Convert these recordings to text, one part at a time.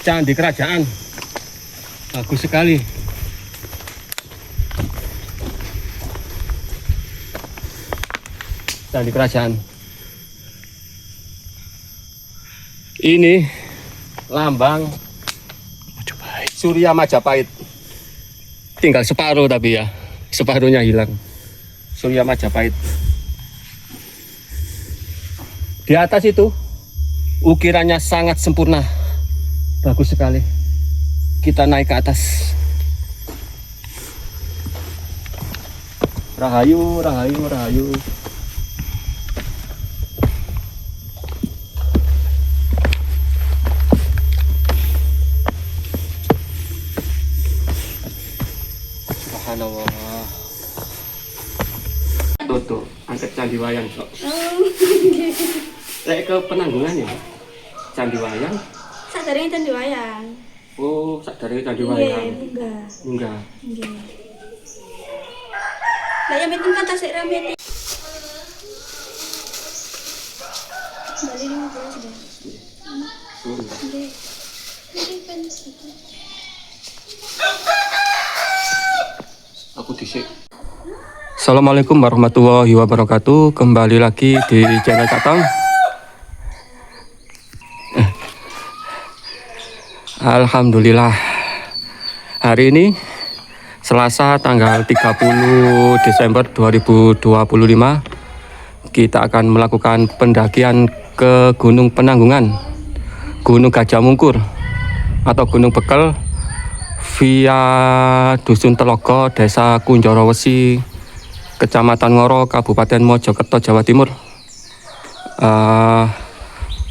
Candi Kerajaan. Bagus sekali. Candi Kerajaan. Ini lambang Surya Majapahit. Tinggal separuh tapi ya, separuhnya hilang. Surya Majapahit. Di atas itu ukirannya sangat sempurna. Bagus sekali. Kita naik ke atas. Rahayu, rahayu, rahayu. Subhanallah. Tuh, angkat Candi Wayang, Sok. Saya ke Penanggungan ya, Candi Wayang. Sadare Candi Wayang. Oh, sadare Candi Wayang. Enggak. Enggak. Nggih. Lah ya meten kan tasik rame. Balik 15 sudah. Nggih. Ini kan situ. Aku disik. Assalamualaikum warahmatullahi wabarakatuh. Kembali lagi di channel Cak Tong. Alhamdulillah, hari ini Selasa tanggal 30 Desember 2025 kita akan melakukan pendakian ke Gunung Penanggungan, Gunung Gajah Mungkur atau Gunung Bekel via Dusun Telogo, Desa Kunjoro Wesi, Kecamatan Ngoro, Kabupaten Mojokerto, Jawa Timur.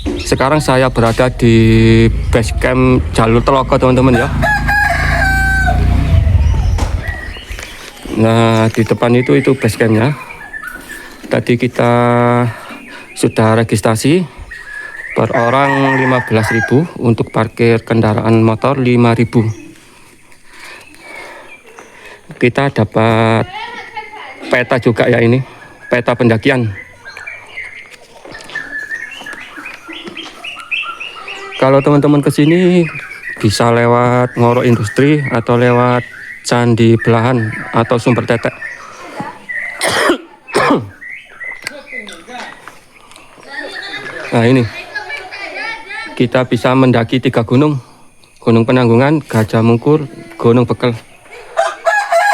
Sekarang saya berada di base camp jalur Telogo, teman-teman ya. Nah, di depan itu base campnya. Tadi kita sudah registrasi per orang 15.000, untuk parkir kendaraan motor 5.000. Kita dapat peta juga ya, ini peta pendakian. Kalau teman-teman kesini bisa lewat Ngoro Industri atau lewat Candi Belahan atau Sumber Tetek. Nah, ini kita bisa mendaki 3 gunung: Gunung Penanggungan, Gajah Mungkur, Gunung Bekel.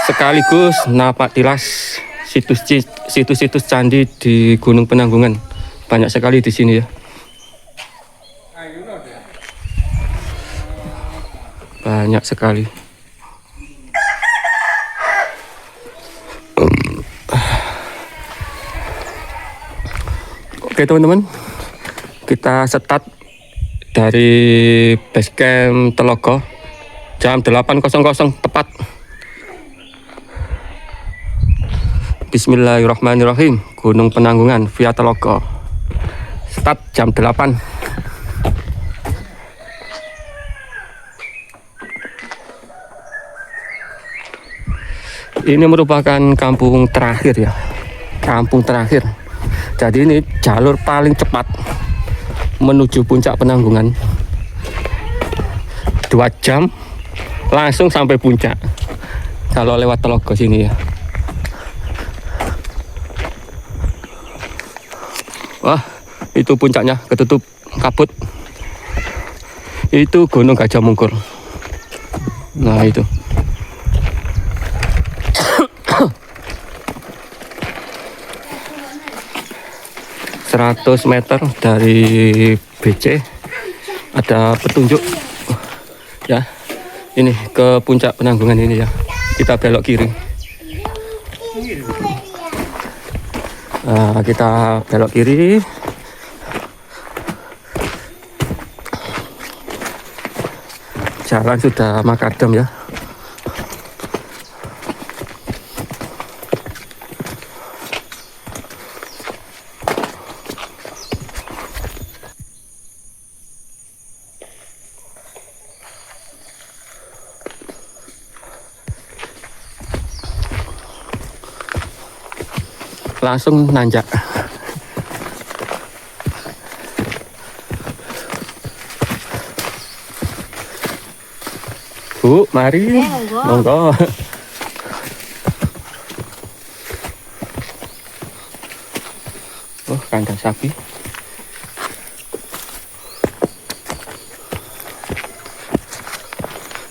Sekaligus napak tilas situs-situs candi di Gunung Penanggungan. Banyak sekali di sini ya. Banyak sekali. Oke teman-teman, kita start dari base camp Telogo jam 8.00 tepat. Bismillahirrahmanirrahim. Gunung Penanggungan via Telogo. Start jam 8. Ini merupakan kampung terakhir ya, kampung terakhir. Jadi ini jalur paling cepat menuju puncak Penanggungan. 2 jam langsung sampai puncak kalau lewat Telogo sini ya. Wah, itu puncaknya ketutup kabut. Itu Gunung Gajah Mungkur. Nah, itu. 100 meter dari BC ada petunjuk ya, ini ke puncak Penanggungan ini ya. Kita belok kiri. Nah, kita belok kiri. Jalan sudah makadam ya. Langsung nanjak. Bu, mari. monggo. Monggo. Oh, kandang sapi.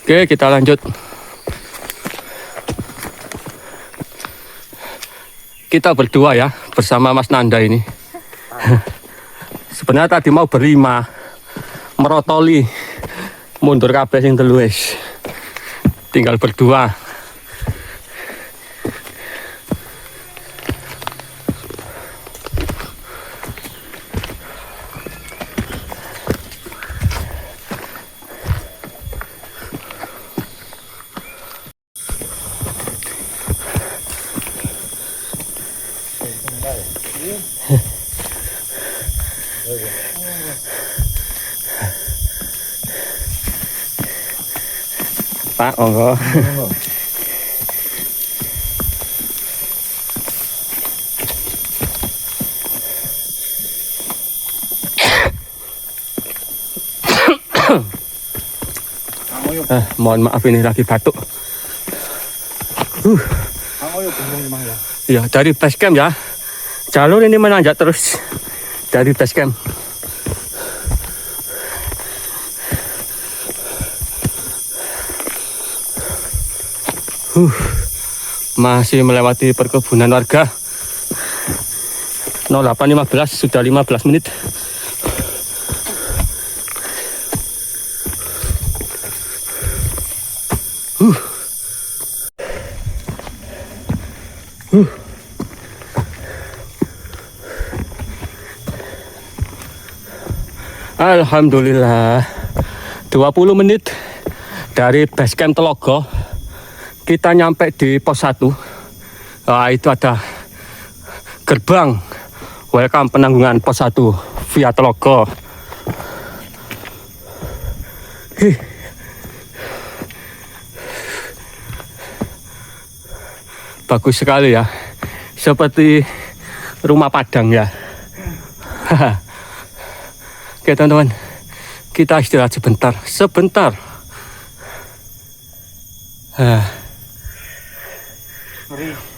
Oke, kita lanjut. Kita berdua ya, bersama Mas Nanda ini. Sebenarnya tadi mau berlima, merotoli, mundur kabeh sing telu wis. Tinggal berdua. Pak, monggo. Mohon maaf ini lagi batuk. Ya, dari base camp ya. Jalur ini menanjak terus dari base camp. Masih melewati perkebunan warga. 08.15 sudah 15 menit. Alhamdulillah 20 menit dari base camp Telogo kita nyampe di pos 1. Nah, itu ada gerbang welcome penanggungan pos 1 via Telogo. Bagus sekali ya, seperti rumah Padang ya. Oke teman-teman, kita istirahat sebentar.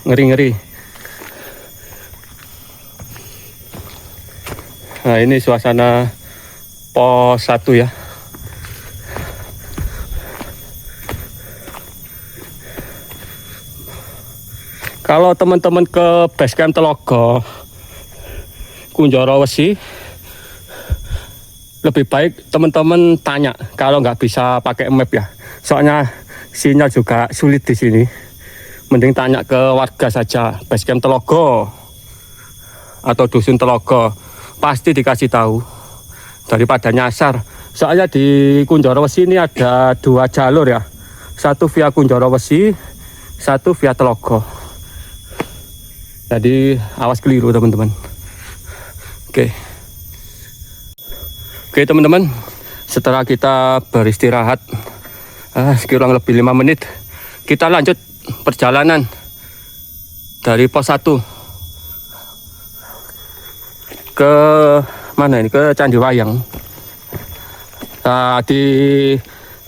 Ngeri. Nah, ini suasana pos 1 ya. Kalau teman-teman ke base camp Telogo Kunjoro Wesi, lebih baik teman-teman tanya kalau nggak bisa pakai map ya. Soalnya sinyal juga sulit di sini. Mending tanya ke warga saja, base camp Telogo atau dusun Telogo, pasti dikasih tahu daripada nyasar. Soalnya di Kunjoro Wesi ini ada 2 jalur ya, satu via Kunjoro Wesi, satu via Telogo. Jadi awas keliru teman-teman. Oke teman-teman, setelah kita beristirahat kurang lebih 5 menit, kita lanjut perjalanan dari pos 1 ke mana ini, ke Candi Wayang. Nah, di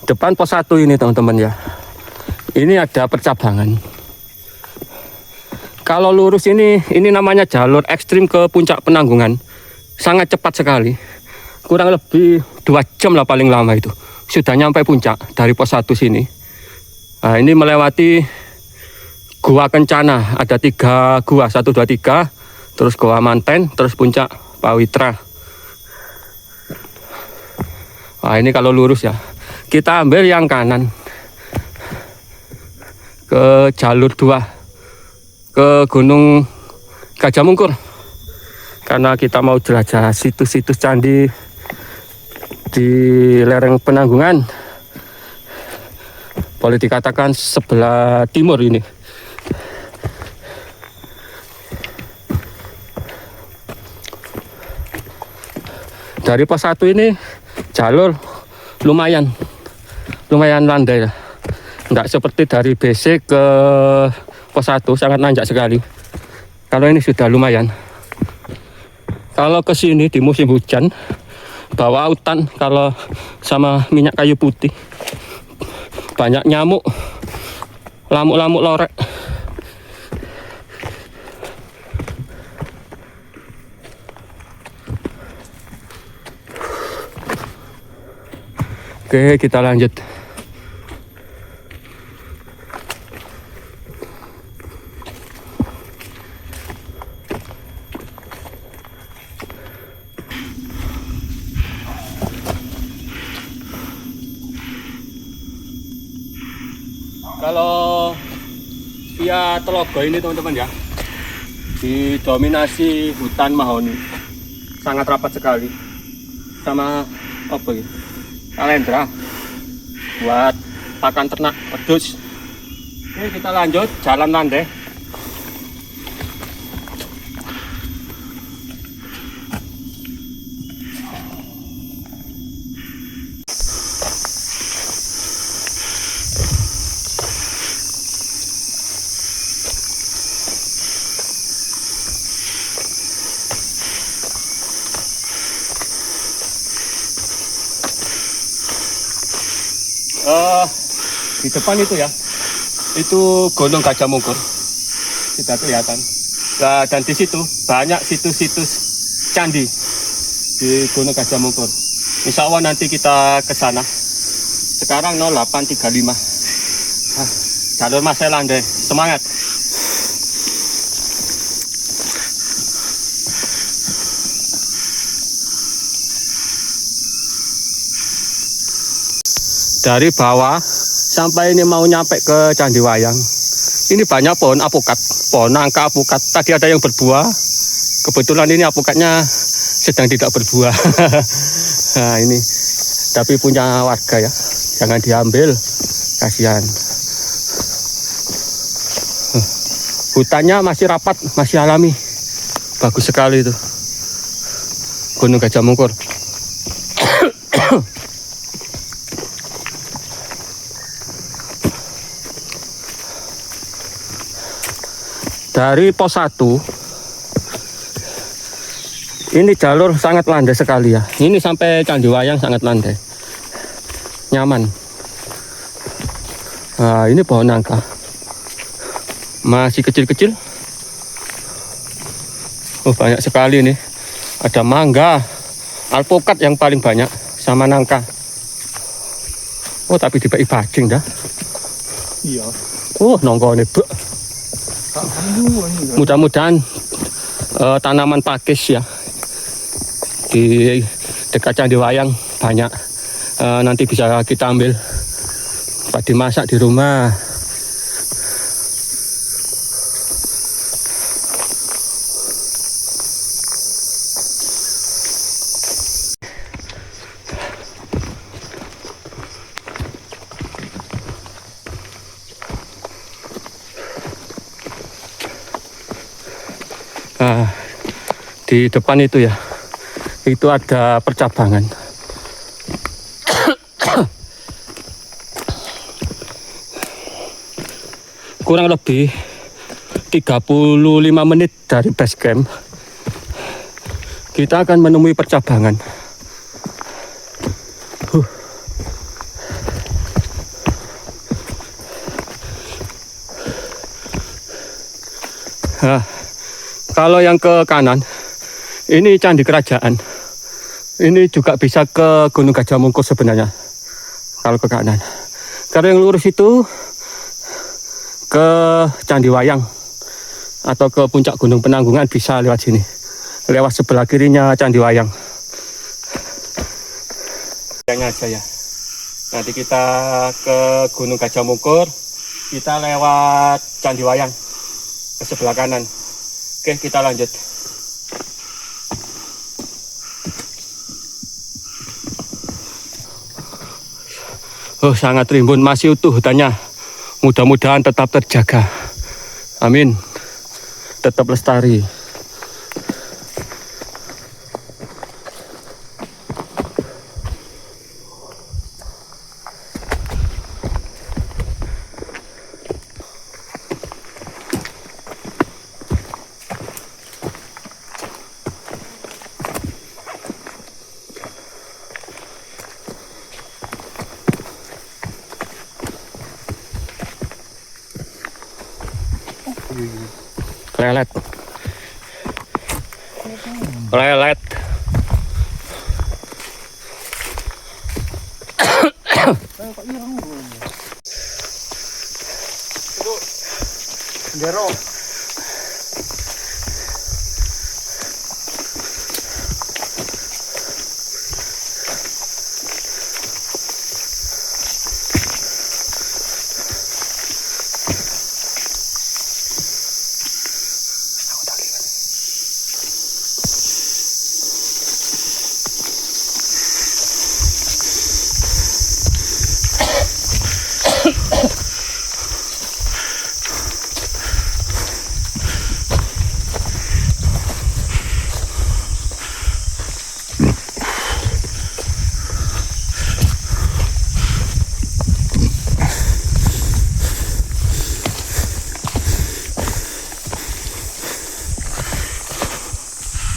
depan pos 1 ini teman-teman ya, ini ada percabangan. Kalau lurus ini namanya jalur ekstrim ke puncak Penanggungan. Sangat cepat sekali. Kurang lebih 2 jam lah paling lama itu. Sudah nyampe puncak dari pos 1 sini. Nah, ini melewati Gua Kencana. Ada 3 gua, 1, 2, 3. Terus Gua Manten, terus puncak Pawitra. Nah, ini kalau lurus ya. Kita ambil yang kanan. Ke jalur 2. Ke Gunung Gajah Mungkur, karena kita mau jelajah situs-situs candi di lereng Penanggungan, boleh dikatakan sebelah timur ini. Dari pos 1 ini jalur lumayan landai ya, nggak seperti dari BC ke pos 1, sangat nanjak sekali. Kalau ini sudah lumayan. Kalau ke sini di musim hujan, bawa autan kalau sama minyak kayu putih, banyak nyamuk, lamuk-lamuk lorek. Oke, kita lanjut. Kalau via Telogo ini teman-teman ya, didominasi hutan mahoni, sangat rapat sekali, sama apa ya, kalendra buat pakan ternak wedus. Oke, kita lanjut jalan landai. Di depan itu ya, itu Gunung Gajah Mungkur, tidak kelihatan. Nah, dan di situ banyak situs-situs candi di Gunung Gajah Mungkur. Insya Allah nanti kita ke sana. Sekarang 0835. Jalur Mas landai, semangat. Dari bawah sampai ini mau nyampe ke Candi Wayang. Ini banyak pohon apukat, pohon nangka apukat. Tadi ada yang berbuah. Kebetulan ini apukatnya sedang tidak berbuah. Nah ini, tapi punya warga ya. Jangan diambil, kasihan. Hutannya masih rapat, masih alami. Bagus sekali itu. Gunung Gajah Mungkur. Dari pos 1 ini jalur sangat landai sekali ya. Ini sampai Candi Wayang sangat landai, nyaman. Nah ini pohon nangka masih kecil-kecil. Oh banyak sekali nih. Ada mangga, alpukat yang paling banyak, sama nangka. Oh tapi dibagi bajing dah. Iya. Oh nongko nih bu. Mudah-mudahan tanaman pakis ya di dekat Candi Wayang banyak, nanti bisa kita ambil buat dimasak di rumah. Nah, di depan itu ya, itu ada percabangan. Kurang lebih 35 menit dari base camp, kita akan menemui percabangan. Nah, kalau yang ke kanan, ini Candi Kerajaan. Ini juga bisa ke Gunung Gajah Mungkur sebenarnya, kalau ke kanan. Kalau yang lurus itu ke Candi Wayang atau ke puncak Gunung Penanggungan, bisa lewat sini. Lewat sebelah kirinya Candi Wayang. Yang aja ya. Nanti kita ke Gunung Gajah Mungkur, kita lewat Candi Wayang ke sebelah kanan. Oke, kita lanjut. Oh, sangat rimbun, masih utuh hutannya. Mudah-mudahan tetap terjaga. Amin. Tetap lestari. Lelet. Lelet. Gero.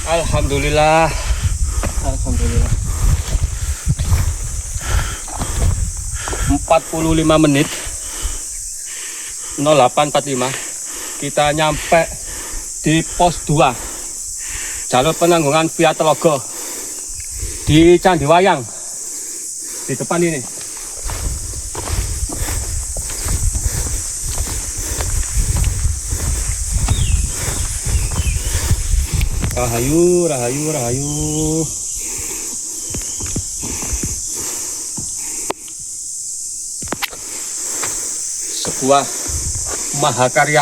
Alhamdulillah. Alhamdulillah. 45 menit 08.45 kita nyampe di pos 2 jalur penanggungan via Telogo di Candi Wayang di depan ini. Rahayu, rahayu, rahayu. Sebuah mahakarya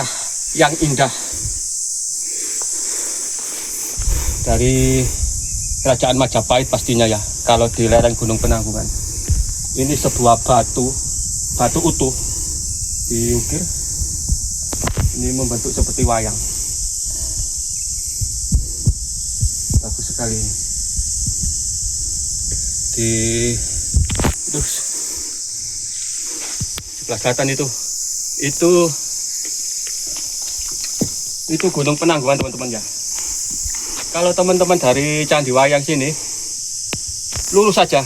yang indah dari Kerajaan Majapahit pastinya ya, kalau di lereng Gunung Penanggungan. Ini sebuah batu utuh diukir. Ini membentuk seperti wayang. Bagus sekali ini. Di itu sebelah selatan itu Gunung Penanggungan teman-teman ya. Kalau teman-teman dari Candi Wayang sini lurus saja.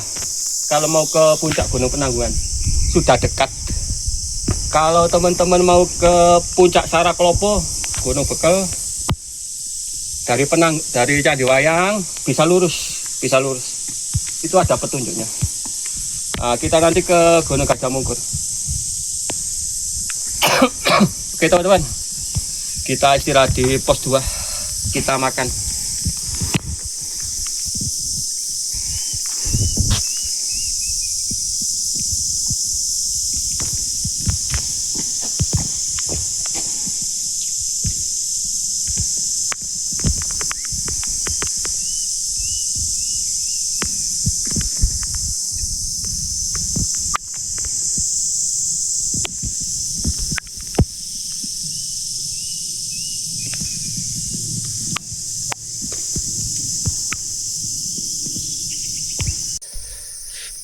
Kalau mau ke puncak Gunung Penanggungan sudah dekat. Kalau teman-teman mau ke puncak Saraklopo, Gunung Bekel, dari Candi Wayang bisa lurus. Itu ada petunjuknya. Kita nanti ke Gunung Gajah Mungkur. Oke teman-teman, kita istirahat di pos 2, kita makan.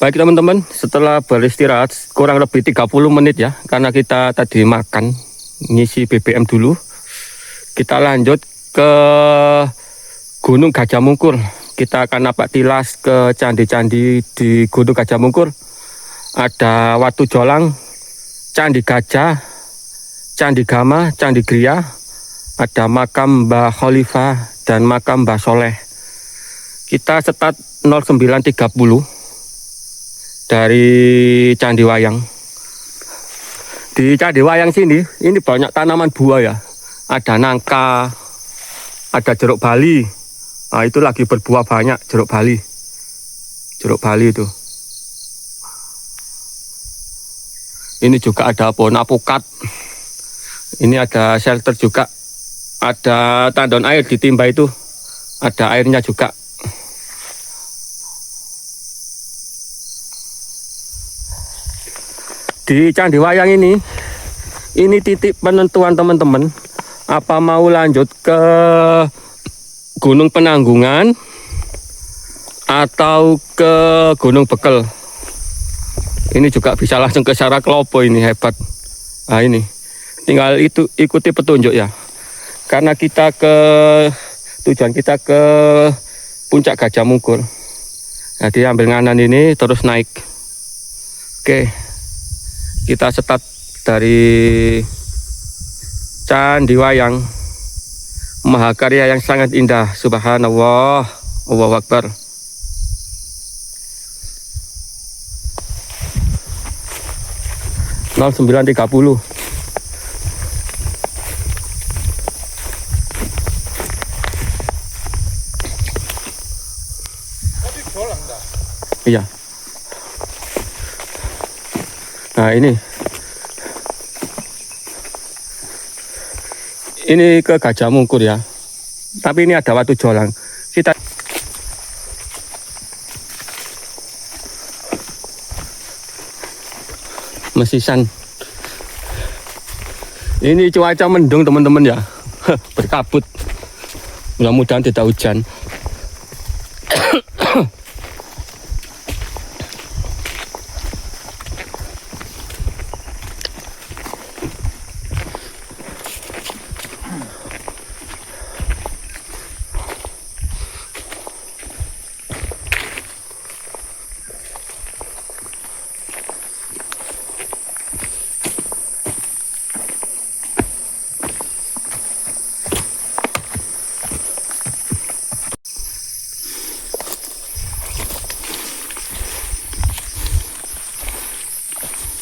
Baik teman-teman, setelah beristirahat kurang lebih 30 menit ya, karena kita tadi makan, ngisi BBM dulu. Kita lanjut ke Gunung Gajah Mungkur. Kita akan napak tilas ke candi-candi di Gunung Gajah Mungkur. Ada Watu Jolang, Candi Gajah, Candi Gama, Candi Gria, ada makam Mbah Khalifah dan makam Mbah Soleh. Kita start 09.30 dari Candi Wayang. Di Candi Wayang sini, ini banyak tanaman buah ya. Ada nangka, ada jeruk bali. Nah, itu lagi berbuah banyak jeruk bali. Jeruk bali itu. Ini juga ada pohon apukat. Ini ada shelter juga. Ada tandon air di timba itu. Ada airnya juga. Di Candi Wayang ini titik penentuan teman-teman, apa mau lanjut ke Gunung Penanggungan atau ke Gunung Bekel. Ini juga bisa langsung ke Saraklopo, ini hebat. Nah ini, tinggal itu ikuti petunjuk ya. Karena tujuan kita ke puncak Gajah Mungkur. Jadi ambil nganan ini terus naik. Oke. Kita start dari Candi Wayang. Mahakarya yang sangat indah. Subhanallah. Allahu Akbar. Nol 930. Iya. Nah ini ke Gajah Mungkur ya. Tapi ini ada Watu Jolang. Kita mesisan. Ini cuaca mendung teman-teman ya. Berkabut. Mudah-mudahan tidak hujan.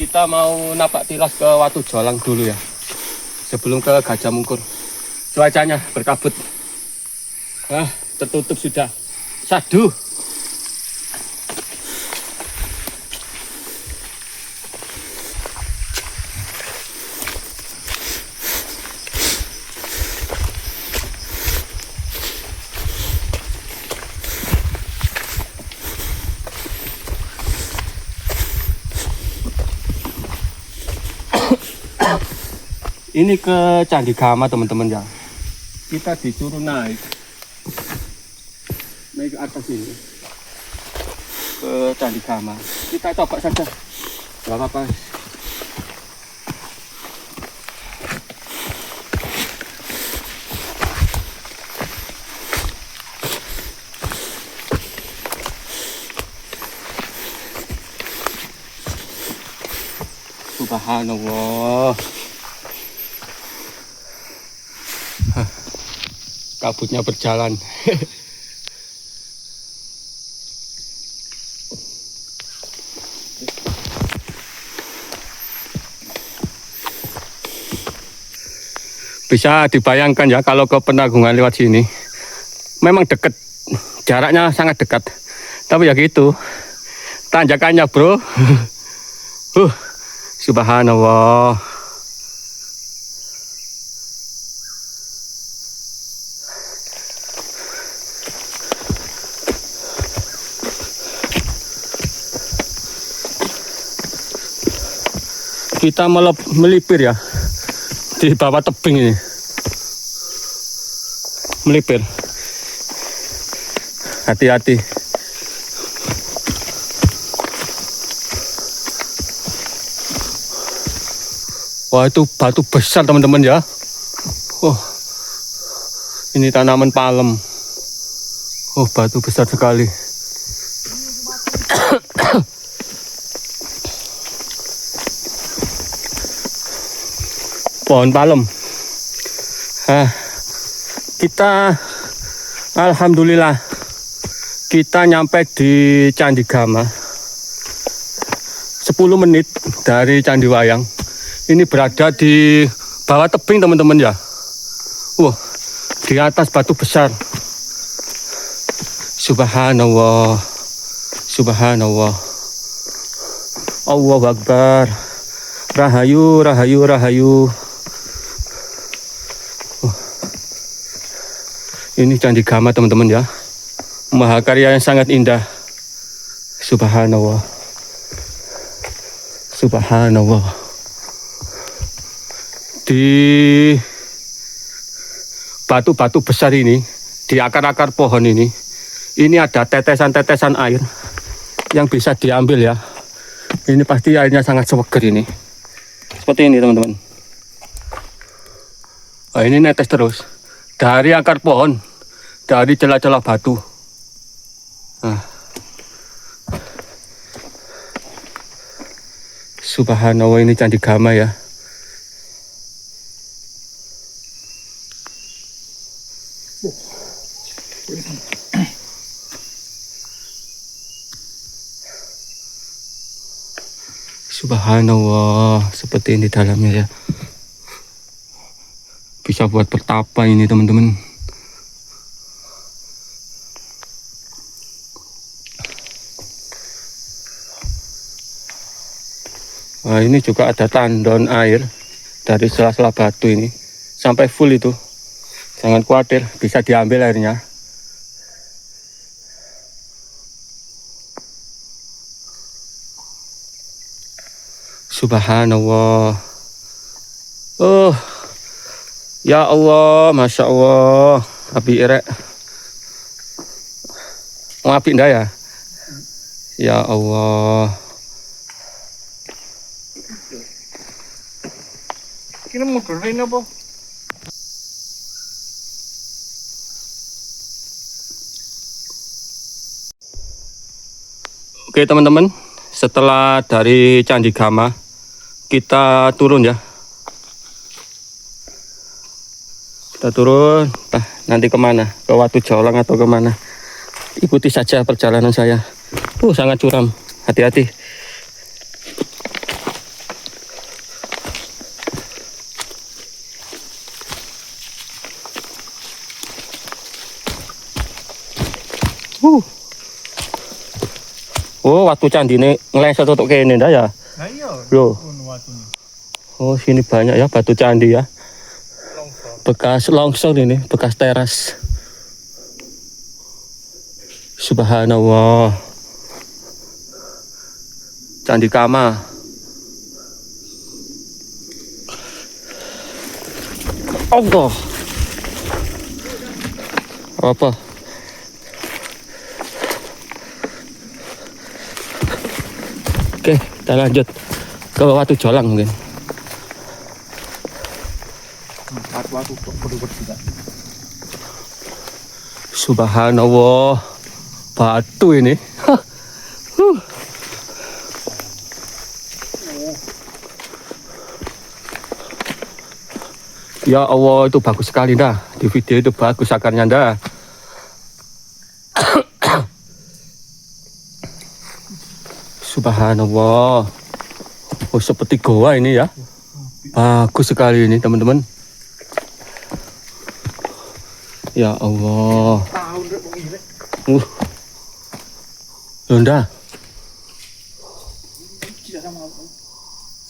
Kita mau napak tilas ke Watu Jolang dulu ya, sebelum ke Gajah Mungkur. Cuacanya berkabut, tertutup sudah. Sadu. Ini ke Candi Gama teman-teman ya. Kita disuruh naik ke atas ini ke Candi Gama. Kita coba saja, nggak apa-apa. Subhanallah. Kabutnya berjalan. Bisa dibayangkan ya kalau ke Penanggungan lewat sini. Memang dekat, jaraknya sangat dekat. Tapi ya gitu, tanjakannya bro. Subhanallah. Kita melipir ya di bawah tebing ini, melipir. Hati-hati. Wah, itu batu besar teman-teman ya. Oh, ini tanaman palem. Oh, batu besar sekali. Pohon palem. Kita alhamdulillah kita nyampe di Candi Gama 10 menit dari Candi Wayang. Ini berada di bawah tebing teman-teman ya. Wah, di atas batu besar. Subhanallah. Subhanallah. Allahu Akbar. Rahayu, rahayu, rahayu. Ini Candi Gama teman-teman ya. Mahakarya yang sangat indah. Subhanallah. Subhanallah. Di batu-batu besar ini, di akar-akar pohon ini ada tetesan-tetesan air yang bisa diambil ya. Ini pasti airnya sangat seger ini. Seperti ini teman-teman. Nah, ini netes terus dari akar pohon, dari celah-celah batu. Nah. Subhanallah, ini Candi Gama ya. Subhanallah, seperti ini dalamnya ya. Bisa buat bertapa ini teman-teman. Nah, ini juga ada tandon air dari sela-sela batu ini sampai full itu. Jangan khawatir, bisa diambil airnya. Subhanallah. Oh, ya Allah, masya Allah. Api irek. Mau api enggak ya? Ya Allah. Kira motor ini apa? Oke teman-teman, setelah dari Candi Gama kita turun ya. Kita turun, nanti kemana? Ke Watu Jolang atau kemana? Ikuti saja perjalanan saya. Sangat curam, hati-hati. Oh, waktu candi ini ngeleset untuk kene dah ya. Nah iya. Loh. Oh, sini banyak ya batu candi ya. Bekas longsor ini, bekas teras. Subhanallah. Candi Gama. Allah. Apa? Oke, kita lanjut ke Watu Jolang mungkin. Watu juga. Subhanallah, batu ini. Ya Allah, itu bagus sekali dah. Di video itu bagus akarnya dah. Subhanallah. Oh, seperti goa ini ya. Bagus sekali ini teman-teman. Ya Allah. Yunda.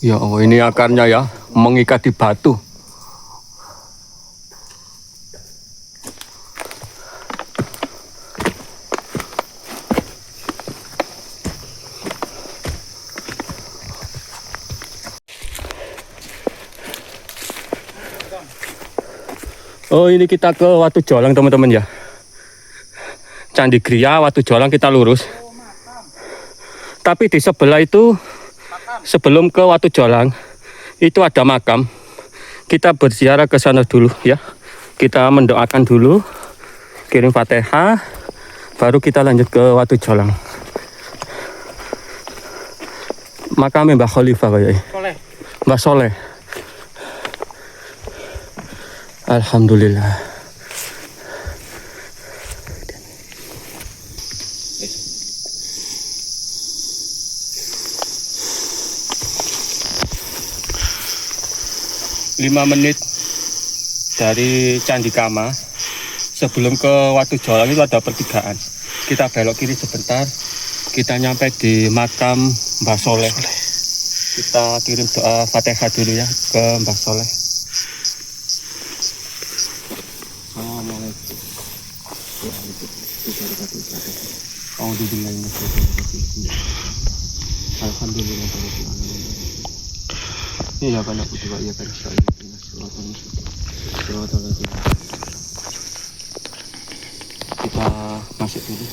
Ya Allah, ini akarnya ya mengikat di batu. Oh, ini kita ke Watu Jolang teman-teman ya. Candi Gria, Watu Jolang kita lurus. Tapi di sebelah itu, sebelum ke Watu Jolang, itu ada makam. Kita berziarah ke sana dulu ya. Kita mendoakan dulu, kirim Fatihah, baru kita lanjut ke Watu Jolang. Makamnya Mbah Khalifah kayaknya. Mbah Soleh. Alhamdulillah. Lima menit dari Candi Gama sebelum ke Watu Jolang itu ada pertigaan. Kita belok kiri sebentar, kita nyampe di makam Mbah Soleh. Kita kirim doa Fatihah dulu ya ke Mbah Soleh. Alhamdulillah. Iya kan aku juga iya kan sekali. Kita masuk dulu.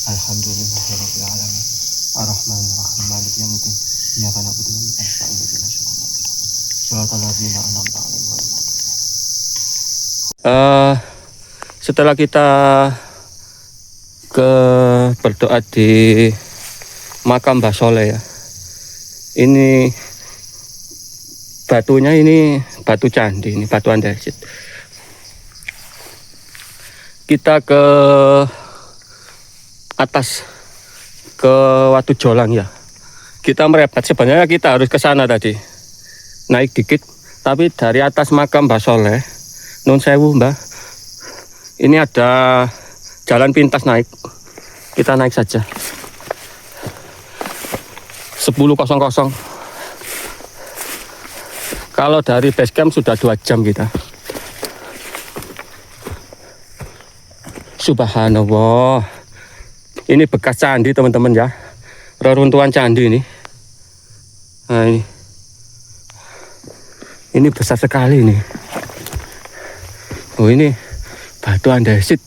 Alhamdulillahirrahmanirrahim. Ar-Rahmanir-Rahim. Maliki yaumiddin. Iyyaka na'budu wa iyyaka nasta'in. Ihdinas siratal mustaqim. Shiratal ladzina an'amta 'alaihim ghairil maghdubi 'alaihim. Setelah kita berdoa di makam Mbah Soleh ya, ini batunya, ini batu candi, ini batu andesit. Kita ke atas, ke Watu Jolang ya. Kita merepet, sebenarnya kita harus ke sana tadi, naik dikit, tapi dari atas makam Mbah Soleh, Nun Sewu Mbah, ini ada jalan pintas naik. Kita naik saja. 10.00. Kalau dari base camp sudah 2 jam kita. Subhanallah. Ini bekas candi teman-teman ya. Reruntuhan candi ini. Nah ini. Ini besar sekali ini. Oh ini batu andesit.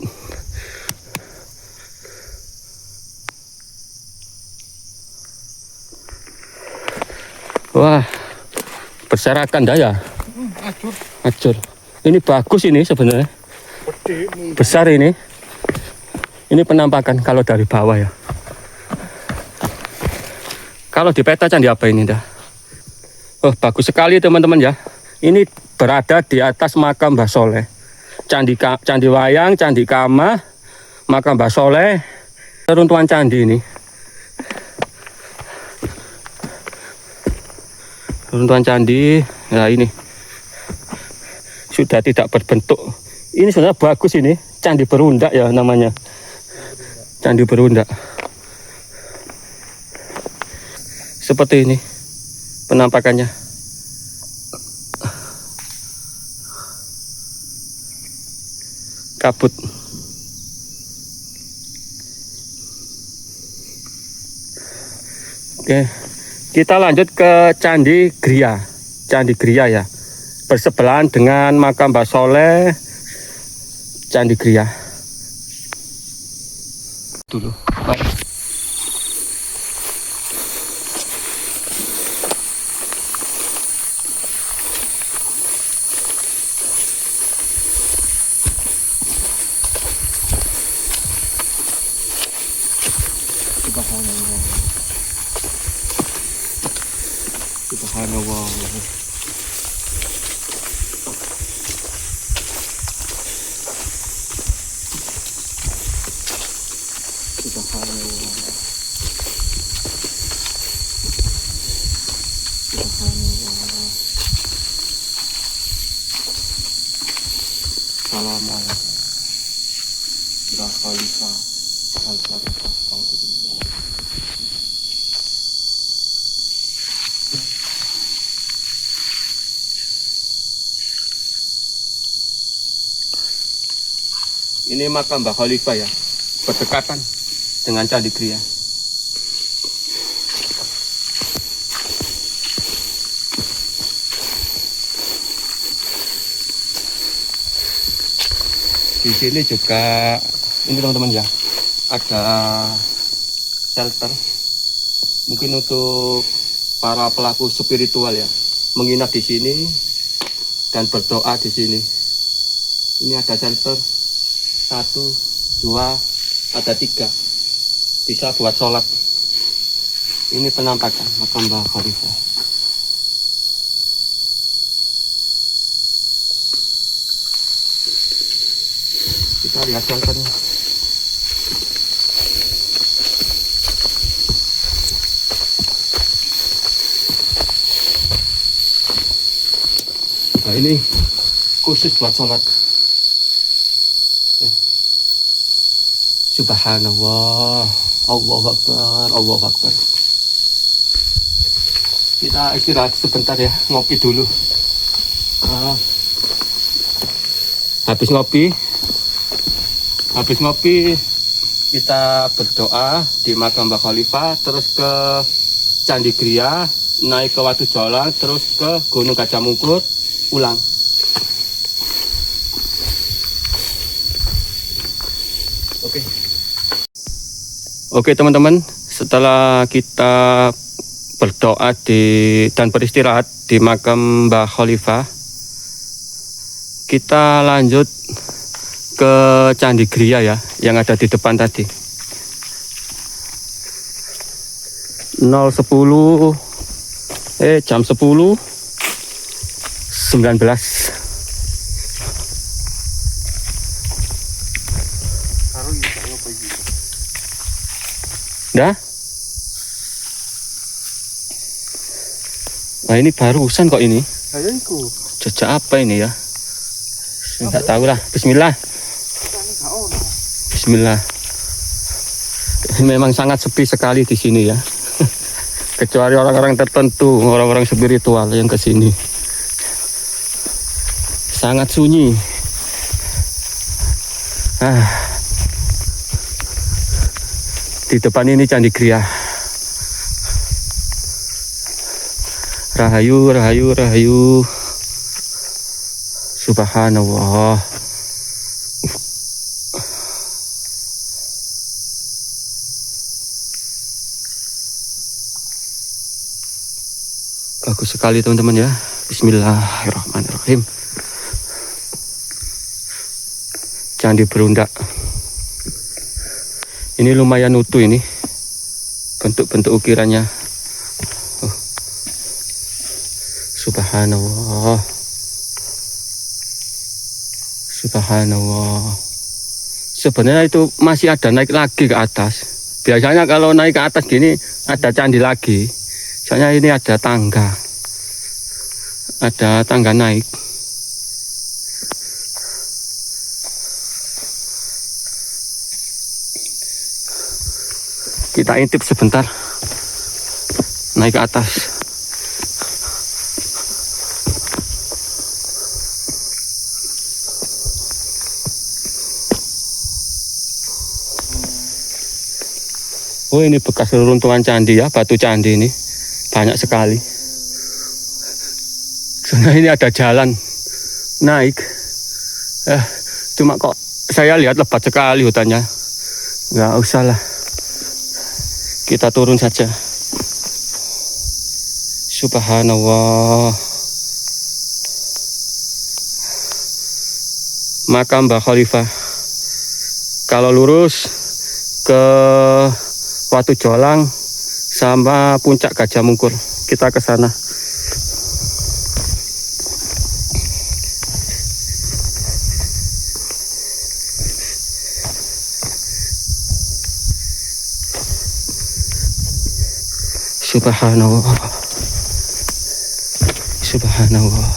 Wah, berserakan dah ya. Acur. Ini bagus ini sebenarnya. Besar ini. Ini penampakan kalau dari bawah ya. Kalau di peta candi apa ini dah? Oh, bagus sekali teman-teman ya. Ini berada di atas makam Mbah Soleh. Candi Wayang, Candi Kama, makam Mbah Soleh, reruntuhan candi ini. Reruntuhan candi, nah ini sudah tidak berbentuk. Ini sebenarnya bagus ini, candi berundak ya namanya. Candi berundak. Seperti ini penampakannya. Kabut. Oke, kita lanjut ke Candi Griya. Candi Griya ya, bersebelahan dengan makam Mbah Soleh. Candi Griya dulu. Baik. Subhanallah. Ini makam Mbah Khalifah ya, berdekatan dengan Candi Griya. Di sini juga ini teman-teman ya, ada shelter mungkin untuk para pelaku spiritual ya, menginap di sini dan berdoa di sini. Ini ada shelter 1, 2, ada 3, bisa buat sholat. Ini penampakan makam Mbah Khalifah. Kita lihat shelternya. Nah ini khusus buat sholat. Subhanallah, Allahu Akbar, Allahu Akbar. Kita istirahat sebentar ya, ngopi dulu. Habis ngopi kita berdoa di makam Mbah Khalifah, terus ke Candi Griya, naik ke Watu Jolang, terus ke Gunung Gajah Mungkur, pulang. Oke teman-teman, setelah kita berdoa dan beristirahat di makam Mbah Khalifah, kita lanjut ke Candi Gria ya, yang ada di depan tadi. 010 jam 10 19. Karo iki apa iki? Dah. Nah ini barusan kok ini. Ayo iku. Jejak apa ini ya? Enggak tahu lah. Bismillah. Bismillah. Memang sangat sepi sekali di sini ya. Kecuali orang-orang tertentu, orang-orang spiritual yang ke sini. Sangat sunyi. Di depan ini Candi Gria. Rahayu, rahayu, rahayu. Subhanallah. Bagus sekali teman-teman ya. Bismillahirrahmanirrahim. Candi Berundak. Ini lumayan utuh ini. Bentuk-bentuk ukirannya. Oh. Subhanallah. Subhanallah. Sebenarnya itu masih ada naik lagi ke atas. Biasanya kalau naik ke atas gini ada candi lagi. Soalnya ini ada tangga. Ada tangga naik. Kita intip sebentar. Naik ke atas. Oh ini bekas reruntuhan candi ya, batu candi ini. Banyak sekali. Soalnya ini ada jalan naik. Cuma kok saya lihat lebat sekali hutannya. Nggak usah lah. Kita turun saja. Subhanallah. Makam Mbah Khalifah. Kalau lurus ke Watu Jolang sama puncak Gajah Mungkur. Kita ke sana. Subhanallah. Subhanallah.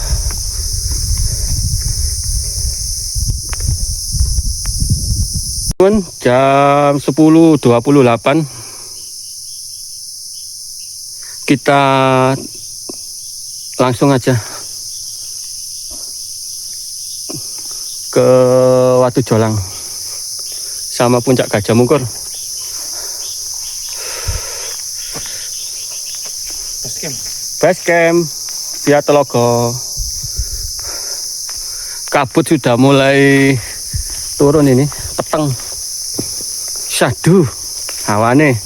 Jam 10.28 kita langsung aja ke Watu Jolang sama puncak Gajah Mungkur. Base camp via Telogo. Kabut sudah mulai turun ini, peteng. Syahdu hawane.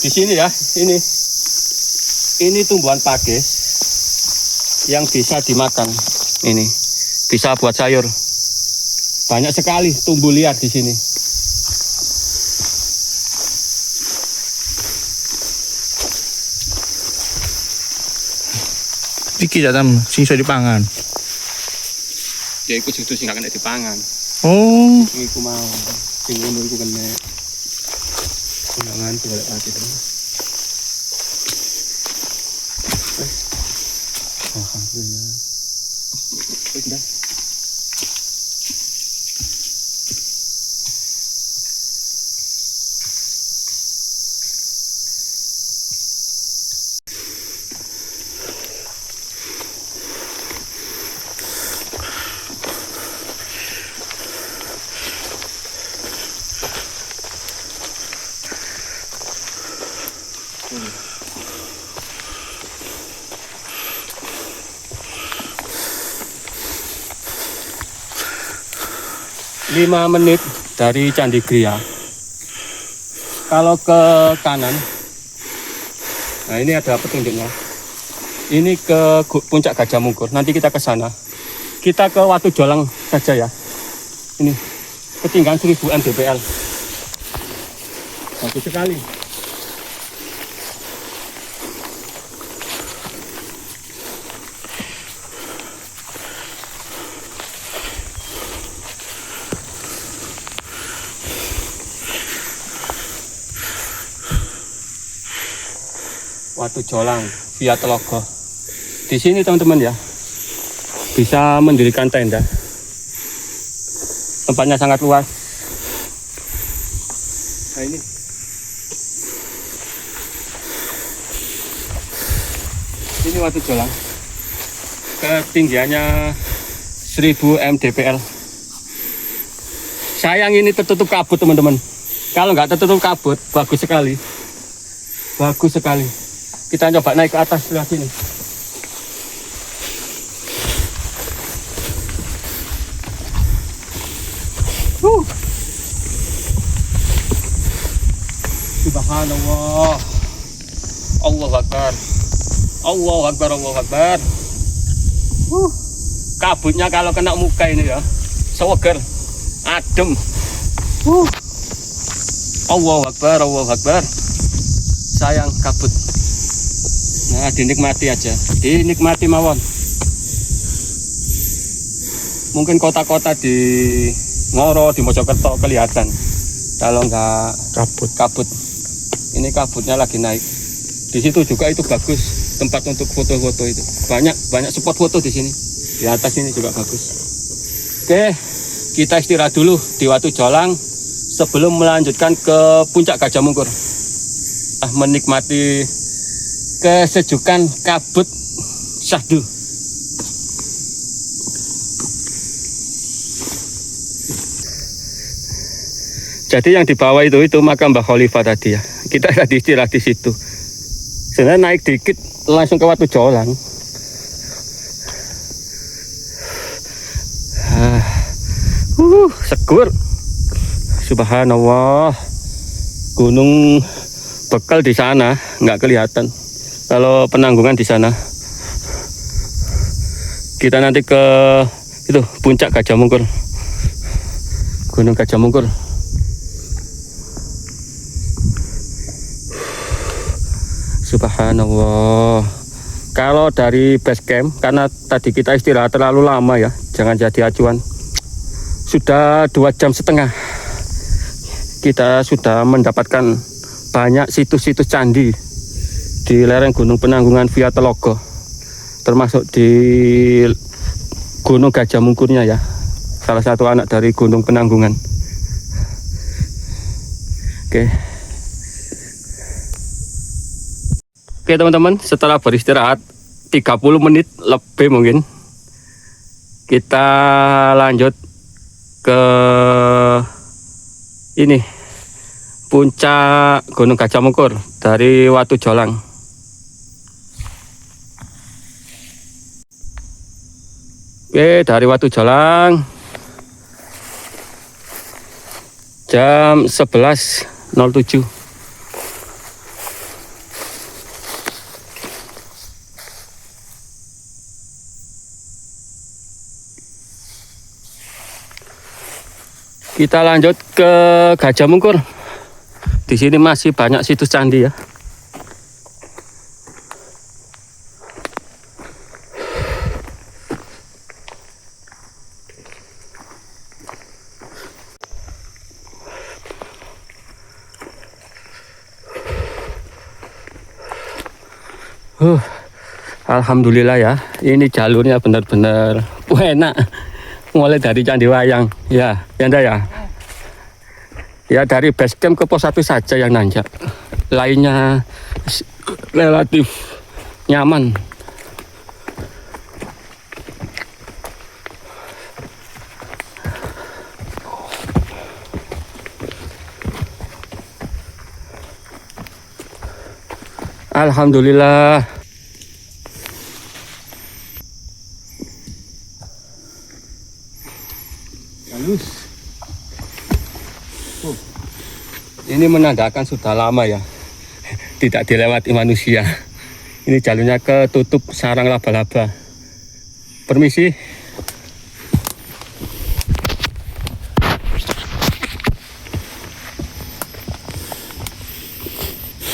Di sini ya, ini tumbuhan pakis yang bisa dimakan. Ini bisa buat sayur. Banyak sekali tumbuh liar di sini. Iki jatam sing iso dipangan. Ya iku justru sing gak kena dipangan. Oh, Sing iku mau, sing ngono iku kena. Jangan balik lagi terus. Alhamdulillah. Sudah. 5 menit dari Candi Gria. Kalau ke kanan, nah ini ada petunjuknya. Ini ke puncak Gajah Mungkur. Nanti kita ke sana. Kita ke Watu Jolang saja ya. Ini ketinggian 1000 mdpl. Bagus sekali. Watu Jolang via Telogo. Di sini teman-teman ya, bisa mendirikan tenda. Tempatnya sangat luas. Nah ini Watu Jolang. Ketinggiannya 1000 mdpl. Sayang ini tertutup kabut teman-teman. Kalau nggak tertutup kabut, bagus sekali. Bagus sekali. Kita coba naik ke atas sebelah sini. Subhanallah. Allahu Akbar. Allahu Akbar, Allahu Akbar. Kabutnya kalau kena muka ini ya, seger, adem. Allahu Akbar, Allahu Akbar. Sayang kabut. Nah, dinikmati aja, dinikmati mawon. Mungkin kota-kota di Ngoro, di Mojokerto kelihatan. Kalau nggak kabut. Ini kabutnya lagi naik. Di situ juga itu bagus tempat untuk foto-foto itu. Banyak spot foto di sini. Di atas ini juga bagus. Oke, kita istirahat dulu di Watu Jolang sebelum melanjutkan ke puncak Gajah Mungkur. Menikmati kesejukan kabut syahdu. Jadi yang di bawah itu makam Mbah Khalifah tadi ya. Kita tadi istirahat di situ. Sebenarnya naik dikit langsung ke Watu Jolang. Segur. Subhanallah. Gunung Bekal di sana nggak kelihatan. Kalau Penanggungan di sana. Kita nanti ke itu puncak Gajah Mungkur. Gunung Gajah Mungkur. Subhanallah. Kalau dari base camp, karena tadi kita istirahat terlalu lama ya, jangan jadi acuan. Sudah 2,5 jam. Kita sudah mendapatkan banyak situs-situs candi di lereng Gunung Penanggungan via Telogo, termasuk di Gunung Gajah Mungkurnya ya, salah satu anak dari Gunung Penanggungan. Oke teman-teman, setelah beristirahat 30 menit lebih mungkin, kita lanjut ke ini puncak Gunung Gajah Mungkur dari Watu Jolang. Oke, dari Watu Jolang jam 11.07. Kita lanjut ke Gajah Mungkur. Di sini masih banyak situs candi ya. Alhamdulillah ya, ini jalurnya benar-benar enak. Mulai dari Candi Wayang, ya, ya. Ya dari base camp ke pos 1 saja yang nanjak. Lainnya relatif nyaman. Alhamdulillah. Halus. Ini menandakan sudah lama ya tidak dilewati manusia. Ini jalurnya ketutup sarang laba-laba. Permisi.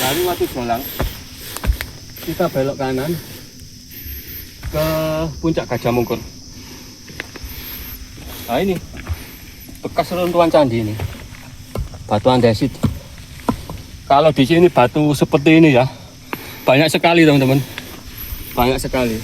Dari Watu Jolang kita belok kanan ke puncak Gajah Mungkur. Nah ini bekas runtuhan candi ini, batu andesit. Kalau di sini batu seperti ini ya banyak sekali teman-teman, banyak sekali.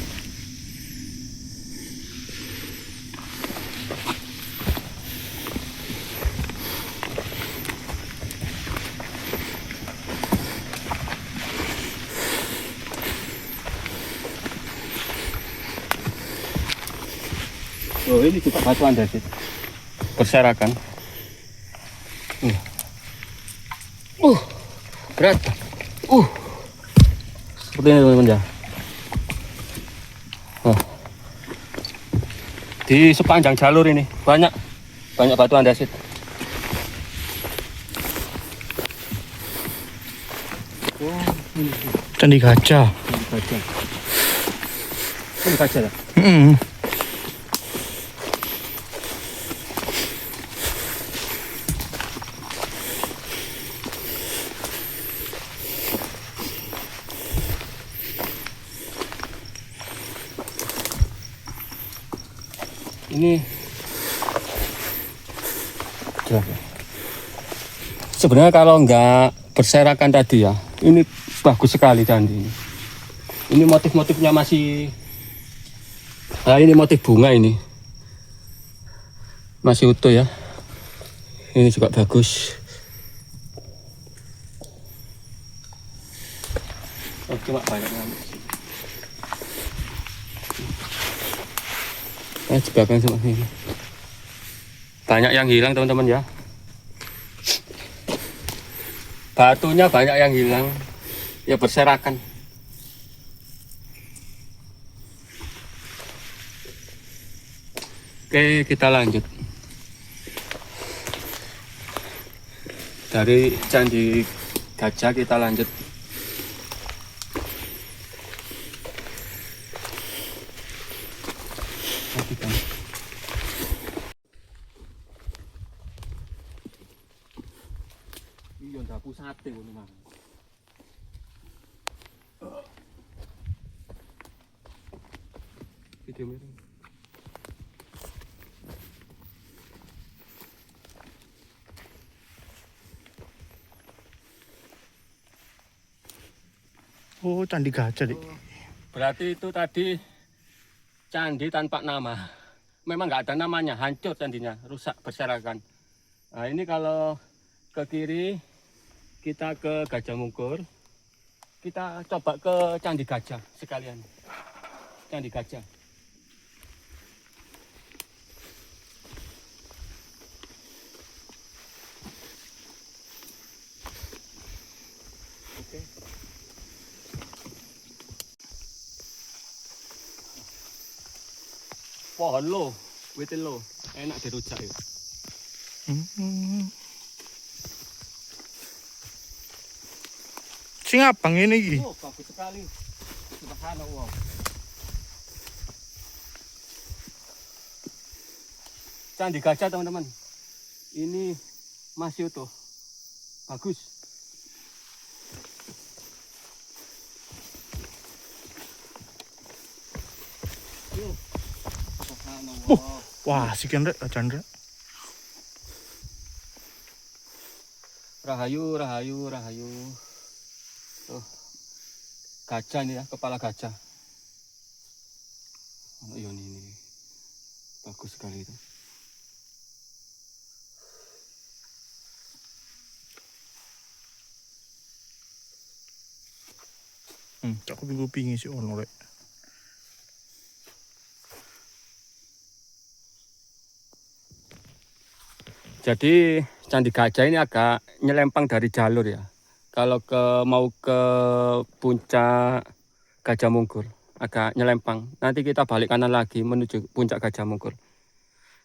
Oh ini juga batu andesit berserakan. Berat. Seperti ini teman-teman ya. Di sepanjang jalur ini banyak batu andesit. Candi Gajah. Ini gajah ya? Ini sebenarnya kalau nggak berserakan tadi ya, ini bagus sekali candi ini. Ini motif-motifnya masih, nah ini motif bunga ini masih utuh ya. Ini juga bagus. Oh, cuma banyak nyamuk. Jebakan semua ini. Banyak yang hilang teman-teman ya. Batunya banyak yang hilang. Ya berserakan. Oke, kita lanjut. Dari Candi Gajah kita lanjut. Iya ndak pusate ngono mah. Video ini. Oh, Candi Gajah, Dik. Berarti itu tadi candi tanpa nama. Memang nggak ada namanya, hancur candinya, rusak berserakan. Nah ini kalau ke kiri kita ke Gajah Mungkur, kita coba ke Candi Gajah sekalian. Candi Gajah. Oke. Pohon lo, wit lo, enak dirujak ya. Sing abang ini iki. Oh, bagus sekali. Subhanallah. Candi Gajah teman-teman. Ini masih utuh. Bagus. Subhanallah. Wah, sekian Rek, Chandra. Rahayu, rahayu, rahayu. Tuh. Gajah ini ya, kepala gajah. Oh, ini. Bagus sekali itu. Aku kuping sih ono Rek. Jadi Candi Gajah ini agak nyelempang dari jalur ya. Kalau mau ke puncak Gajah Mungkur agak nyelempang. Nanti kita balik kanan lagi menuju puncak Gajah Mungkur.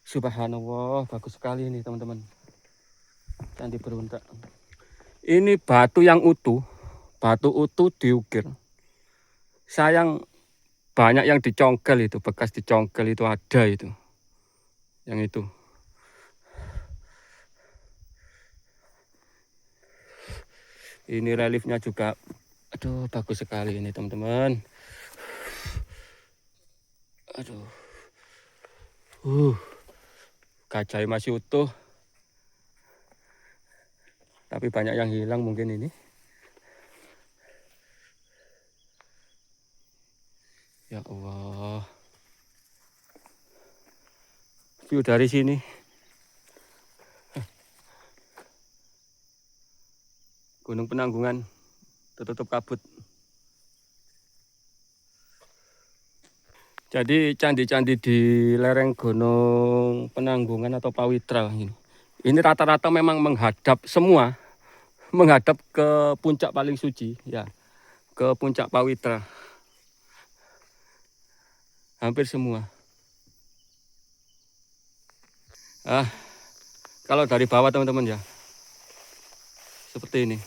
Subhanallah, bagus sekali ini teman-teman. Candi Beruntak. Ini batu yang utuh, batu utuh diukir. Sayang banyak yang dicongkel itu, bekas dicongkel itu ada itu. Yang itu. Ini reliefnya juga, aduh bagus sekali ini teman-teman. Aduh. Gajah masih utuh. Tapi banyak yang hilang mungkin ini. Ya Allah. View dari sini. Gunung Penanggungan tertutup kabut. Jadi candi-candi di lereng Gunung Penanggungan atau Pawitra ini. Ini rata-rata memang menghadap semua, menghadap ke puncak paling suci, ya, ke puncak Pawitra. Hampir semua. Kalau dari bawah teman-teman ya, seperti ini.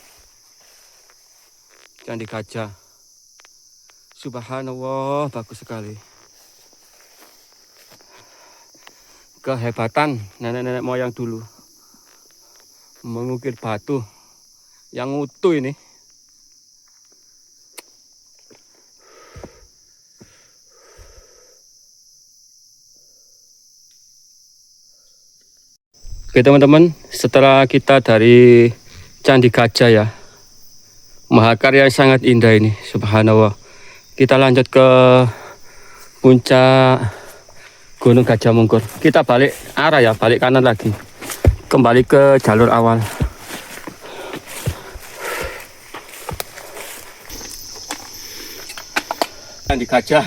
Candi Gajah. Subhanallah, bagus sekali. Kehebatan nenek-nenek moyang dulu mengukir batu yang utuh ini. Oke teman-teman, setelah kita dari Candi Gajah ya, mahakarya yang sangat indah ini, subhanallah. Kita lanjut ke puncak Gunung Gajah Mungkur. Kita balik arah ya, balik kanan lagi. Kembali ke jalur awal. Candi Gajah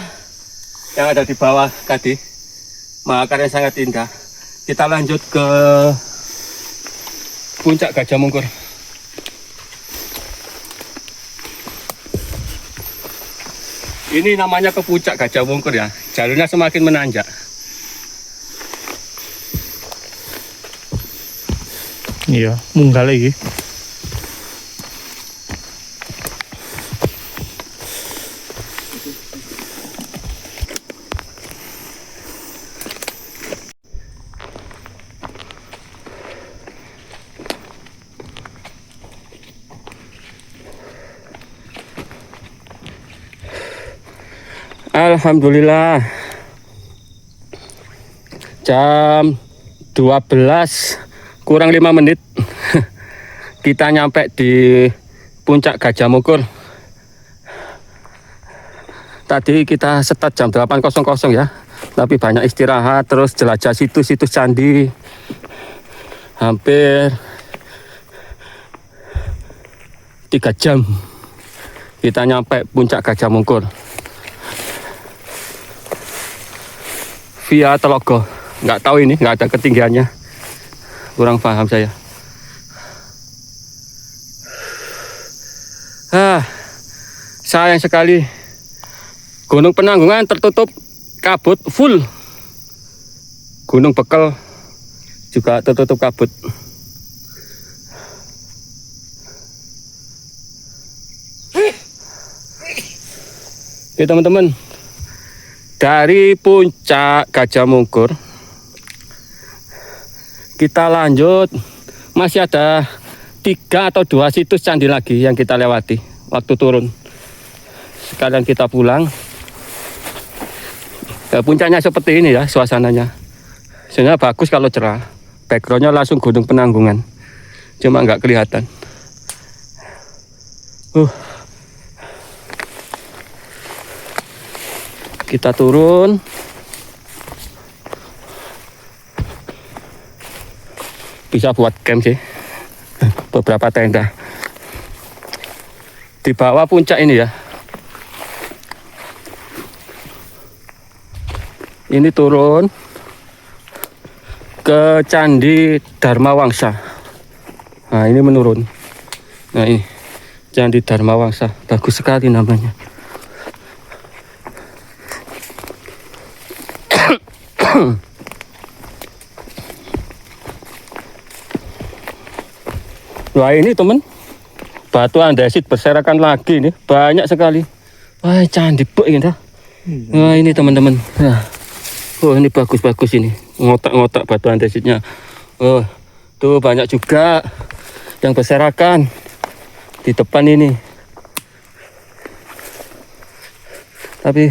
yang ada di bawah tadi, mahakarya yang sangat indah. Kita lanjut ke puncak Gajah Mungkur. Ini namanya ke puncak Gajah Mungkur ya. Jalurnya semakin menanjak. Iya, munggah lagi. Alhamdulillah. Jam 12 kurang 5 menit kita nyampe di puncak Gajah Mungkur. Tadi kita start jam 8.00 ya, tapi banyak istirahat, terus jelajah situs-situs candi. Hampir 3 jam kita nyampe puncak Gajah Mungkur via Telogo. Nggak tahu ini, nggak ada ketinggiannya, kurang paham saya. Sayang sekali, Gunung Penanggungan tertutup kabut full. Gunung Bekel juga tertutup kabut. Oke teman-teman, dari puncak Gajah Mungkur kita lanjut, masih ada 3 atau 2 situs candi lagi yang kita lewati waktu turun. Sekalian kita pulang. Ya, puncaknya seperti ini ya suasananya. Sebenarnya bagus kalau cerah. Backgroundnya langsung Gunung Penanggungan, cuma nggak kelihatan. Kita turun. Bisa buat camp sih, beberapa tenda di bawah puncak ini ya. Ini turun ke Candi Dharma Wangsa. Nah ini menurun. Nah ini Candi Dharma Wangsa, bagus sekali namanya. Wah ini temen, batu andesit berserakan lagi nih, banyak sekali. Wah, candi bek ini dah. Wah, ini teman-teman. Nah. Oh, ini bagus-bagus ini. Ngotak-ngotak batu andesitnya. Oh, tuh banyak juga yang berserakan di depan ini. Tapi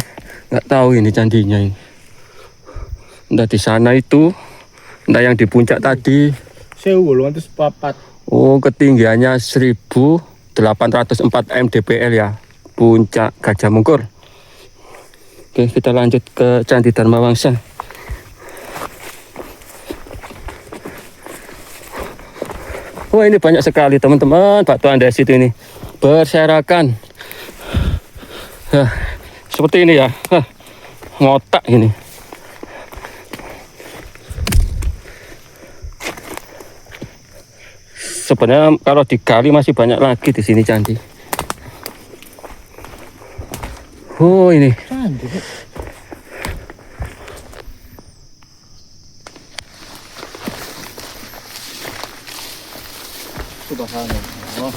nggak tahu ini candinya ini. Entah di sana itu, entah yang di puncak tadi. 1804. Oh, ketinggiannya 1804 mdpl ya, puncak Gajah Mungkur. Oke, kita lanjut ke Candi Dharma Wangsa. Wah, ini banyak sekali teman-teman batu andesit ini berserakan. Seperti ini ya, ngotak ini. Sebenarnya kalau digali masih banyak lagi di sini candi. Oh, ini. Candi. Subhanallah.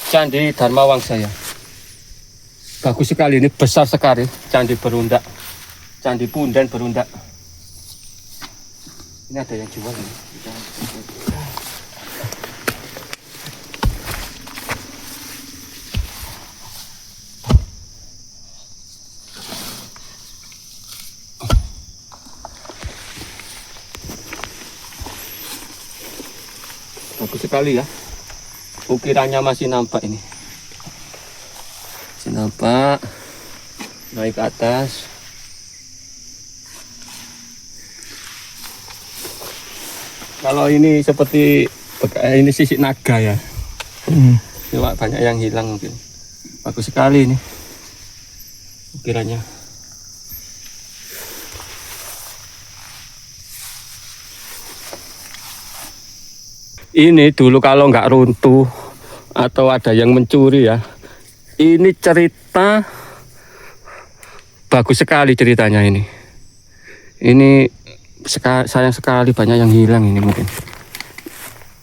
Candi Dharma Wangsa ya. Bagus sekali ini, besar sekali. Candi berundak. Candi punden berundak. Ini ada yang jual ini. Bagus sekali ya. Ukirannya masih nampak ini. Masih nampak. Naik ke atas. Kalau ini seperti ini sisik naga ya. Cuma banyak yang hilang mungkin. Bagus sekali ini ukirannya. Ini dulu kalau nggak runtuh atau ada yang mencuri ya, ini cerita bagus sekali ceritanya ini. Ini sayang sekali banyak yang hilang ini mungkin.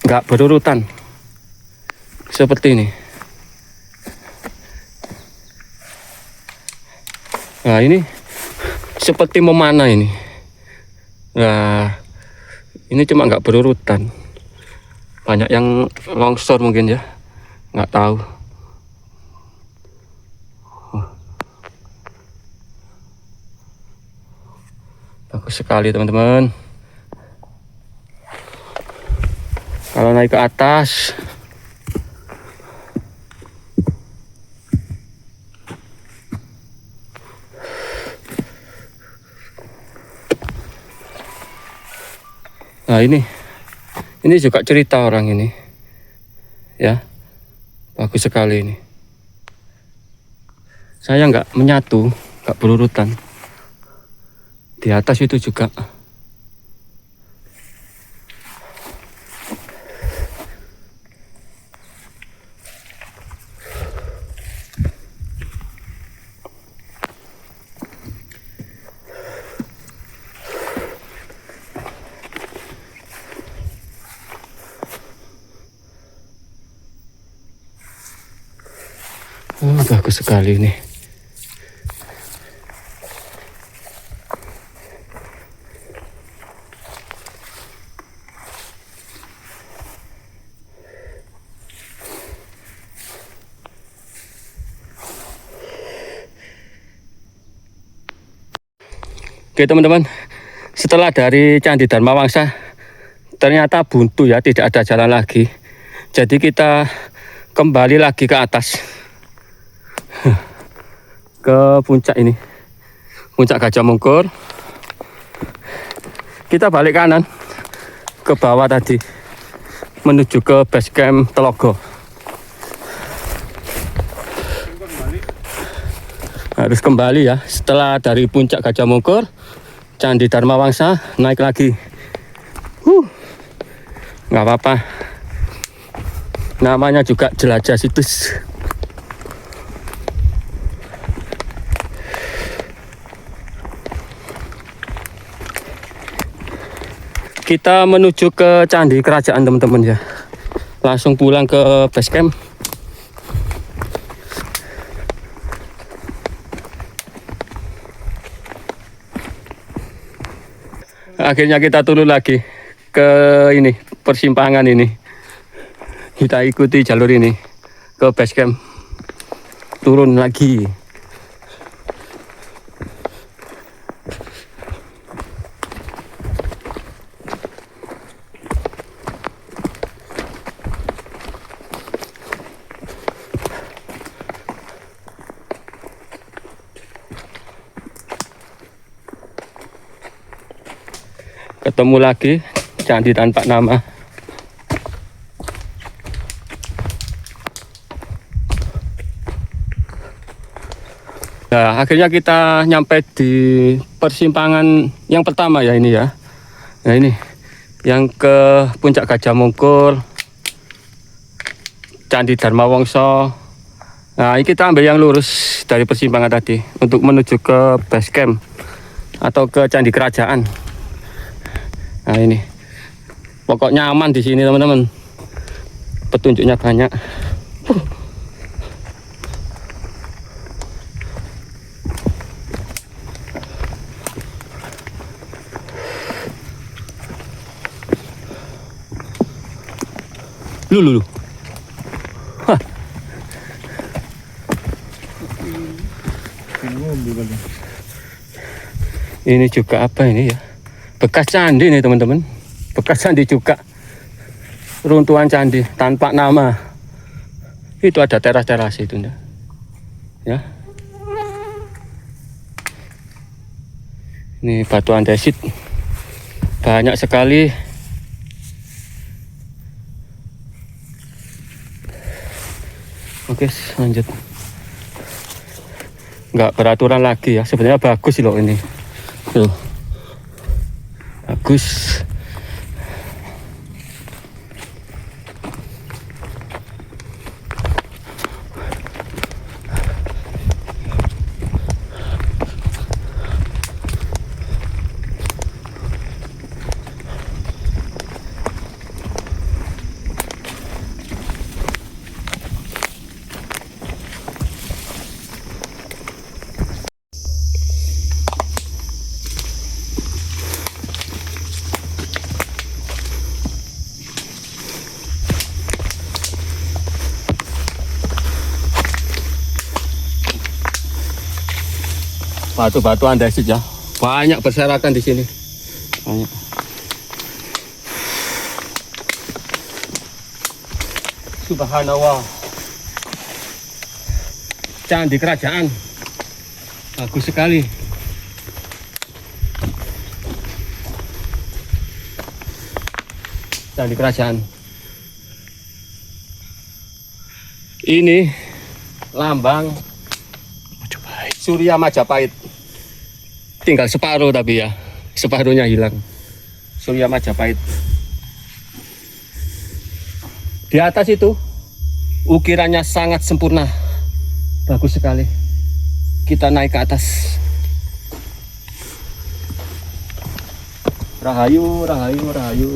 Nggak berurutan. Seperti ini. Nah, ini seperti memanah ini. Nah, ini cuma nggak berurutan. Banyak yang longsor mungkin ya. Nggak tahu. Bagus sekali teman-teman. Kalau naik ke atas, nah ini juga cerita orang ini, ya, bagus sekali ini. Saya nggak menyatu, nggak berurutan. Di atas itu juga. Oh, bagus sekali ini. Oke teman-teman, setelah dari Candi Dharma Wangsa ternyata buntu ya, tidak ada jalan lagi. Jadi kita kembali lagi ke atas, ke puncak ini, puncak Gajah Mungkur. Kita balik kanan ke bawah tadi, menuju ke base camp Telogo. Harus kembali ya, setelah dari puncak Gajah Mungkur, Candi Dharma Wangsa, naik lagi. Nggak apa-apa, namanya juga jelajah situs. Kita menuju ke Candi Kerajaan teman-teman ya. Langsung pulang ke base camp. Akhirnya kita turun lagi ke ini, persimpangan ini. Kita ikuti jalur ini ke base camp. Turun lagi. Ketemu lagi candi tanpa nama. Nah, akhirnya kita nyampe di persimpangan yang pertama ya ini ya. Nah ini yang ke Puncak Gajah Mungkur, Candi Dharma Wangsa. Nah ini kita ambil yang lurus dari persimpangan tadi untuk menuju ke base camp atau ke Candi Kerajaan. Nah ini pokoknya aman di sini teman-teman, petunjuknya banyak. Lu. Hah. Ini juga apa ini ya? Bekas candi nih teman-teman, bekas candi juga, runtuhan candi tanpa nama. Itu ada teras-teras itu ya. Ini batu andesit banyak sekali. Oke, lanjut. Nggak beraturan lagi ya, sebenarnya bagus sih loh ini tuh. Bagus. Batu-batu andesit ya, banyak berserakan di sini, banyak. Subhanallah, Candi Kerajaan, bagus sekali. Candi Kerajaan. Ini lambang Surya Majapahit. Tinggal separuh tapi ya, separuhnya hilang. Surya Majapahit. Di atas itu ukirannya sangat sempurna, bagus sekali. Kita naik ke atas. Rahayu, rahayu, rahayu.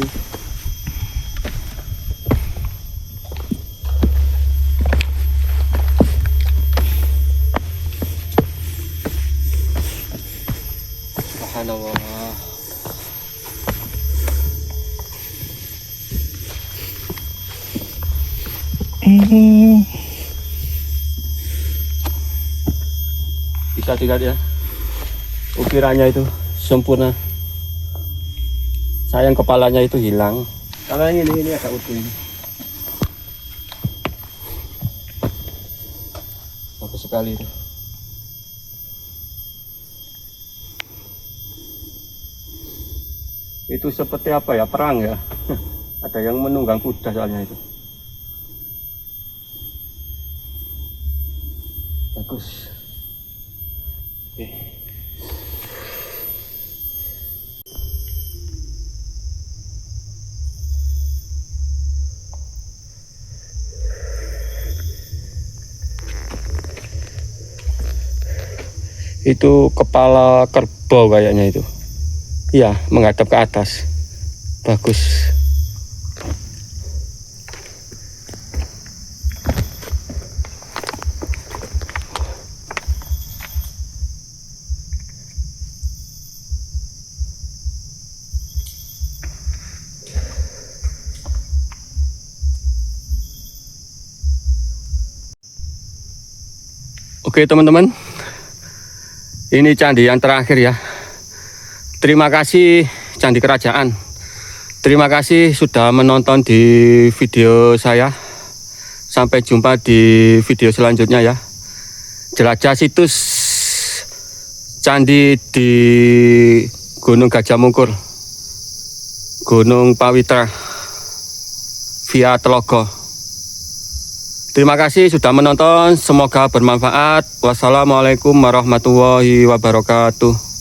Subhanallah. Bisa dilihat ya, ukirannya itu sempurna. Sayang kepalanya itu hilang. Kalau yang ini agak utuh ini. Bagus sekali itu. Itu seperti apa ya, perang ya. Ada yang menunggang kuda soalnya itu. Bagus. Oke. Itu kepala kerbau kayaknya itu. Iya, menghadap ke atas. Bagus. Oke teman-teman, ini candi yang terakhir ya. Terima kasih Candi Kerajaan. Terima kasih sudah menonton di video saya. Sampai jumpa di video selanjutnya ya. Jelajah situs candi di Gunung Gajah Mungkur, Gunung Pawitra, via Telogo. Terima kasih sudah menonton, semoga bermanfaat. Wassalamualaikum warahmatullahi wabarakatuh.